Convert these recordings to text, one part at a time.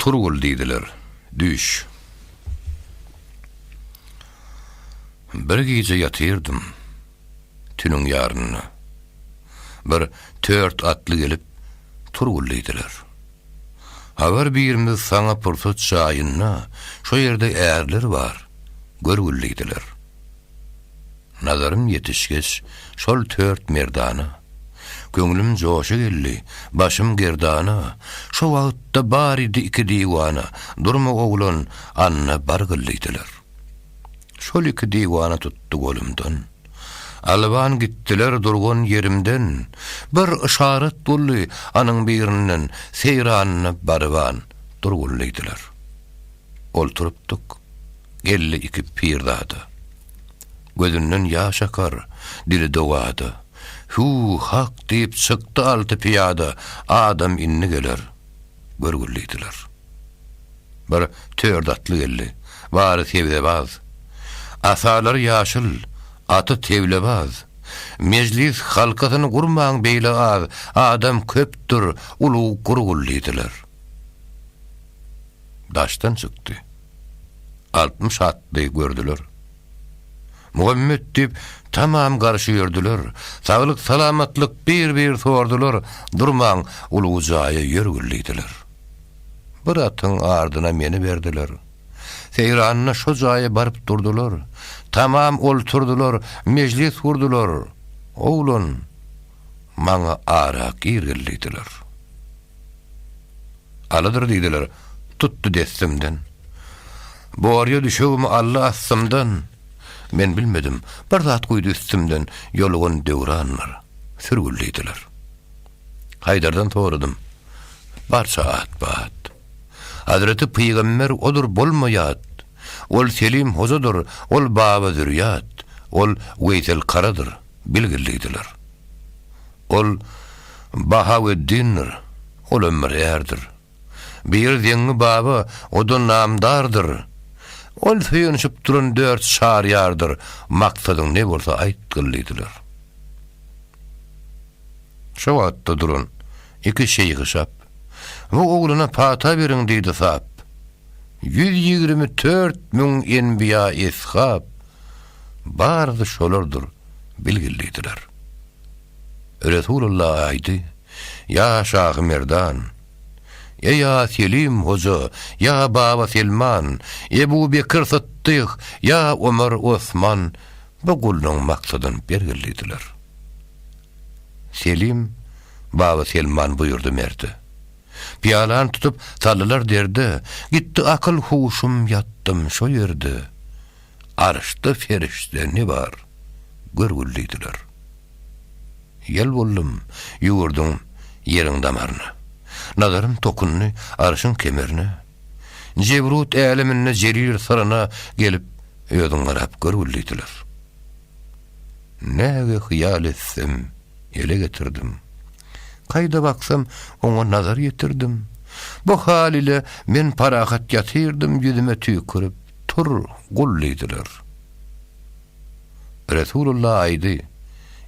Turgul diýdiler. Düş. Bir gece yatyrdım. Tünüň ýaryna. Bir 4 atly gelip Turgul diýdiler. Habar birimiz sana pursat şaýyna, şo ýerde äärler bar. Görgül diýdiler. Nazarym ýetişgeç şol 4 merdana. Göňlüm joşa geldi, başym gerdana. Şo wagtda bar idi 2 diýwana. Durma oglan, anna bargyl diýdiler. Şol 2 diýwana tutdy golumdan. Alban gittiler durgun yerimden. Bir işaret boldy anyň birinden seýranyny barban durgullydylar. Olturupdyk. 52 pirdada. Gözünden ýaş akar, dili dogady. Hu hak diýip çykdy 6 piyada. Adam inni geler. Görgüllidiler. Bir 4 atly geldi. Bary tebdebaz. Asalar ýaşyl, aty tevlebaz. Meclis halkasyny gurmaň beýle az. Adam köpdür, ulu gurgullydylar. Daşdan çykdy. 60 atly gördüler. Muhammed diýip tamam garşy ýördüler. Saglyk salamatlyk bir sordular. Durmaň, ulu jaýa ýörgüllidiler. Bir atyň ardyna meni berdiler. Seýranyna şo jaýa baryp durdular. Tamam olturdular, meclis kurdular. Oğlun, maňa arak ýergildiler. Aladyr diýdiler, tutdu destimden. Borýa düşegimi Allah assymdan. Men bilmedim, bir zat goýdy üstümden, ýolugun döwranlar. Sürgüldiler. Haydardan soradym. Barça at. Hazreti Peygamber odur bolmaýat. Ol Selim hozadır, ol baba zürriyat, ol Veysel Karadır, bilgillidiler. Ol Bahaveddin'dir, ol Ömer Erdir. Bir zengi baba, o da namdardır. Ol süýünüşip duran 4 şaryardır, maksadyň ne bolsa aýtgyllydylar. Şo wagtda duran 2 şeýhi şap, bu ogluna pata beriň diýdi sap. 124.000 enbiya ishab bardy şolardyr, bilgillidiler. Resulullah aýdy: "Ya Şah Merdan, ya Selim hoja, ya Baba Selman, Ebu Bekir Sıddyk, ya Ömer Osman." Bu gulnyň maksadyny belgillidiler. Selim, Baba Selman buyurdu merdi. Piyalan tutup tallylar derdi. Gitti akıl huşum yattım şo ýerde. Arşda ferişte ne bar? Görgüllidiler. Yel boldum, ýugurdum ýeriň damaryna. Nazarym tokunny arşyň kemerine. Cebrut älimine jerir syryna gelip öýüň garap görgüllidiler. Näge hyýal etsem, ele getirdim. Kayda baksam ona nazar yetirdim. Bu hal ile men parahat yatyrdım, yüzüme tüýkürip tur gullydylar. Resulullah aýdy: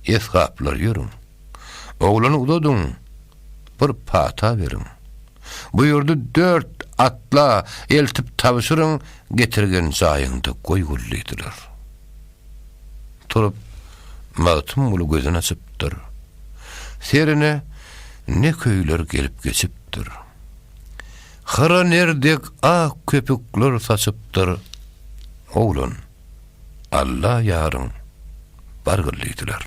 "Eshaplar ýörüň. Oglany udadyň, bir pata beriň. Buyurdy 4 atla eltip tabşyryň, getirgen jaýyňda goýgullydylar." Turup magtym ulu gözüne açypdyr. Serine ne köýler gelip geçipdir. Hara nerdek ak köpükler saçıpdır. Oğlun, Allah yarın bargıllydylar.